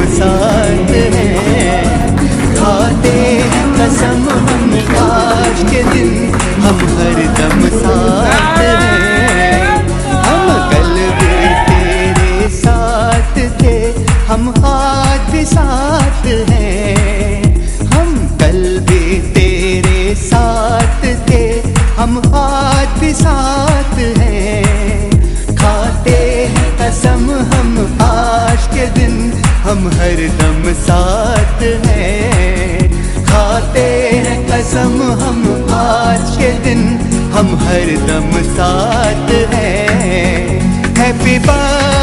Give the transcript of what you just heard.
साथ हैं। खाते हैं कसम हम आज के दिन हम हर दम साथ हैं। हम कल भी तेरे साथ थे, हम आज भी साथ हैं। हम कल भी तेरे साथ थे, हम आज भी साथ हैं। खाते हैं कसम हम आज के दिन हम हर दम साथ हैं। खाते हैं कसम हम आज के दिन हम हर दम साथ हैं। Happy birthday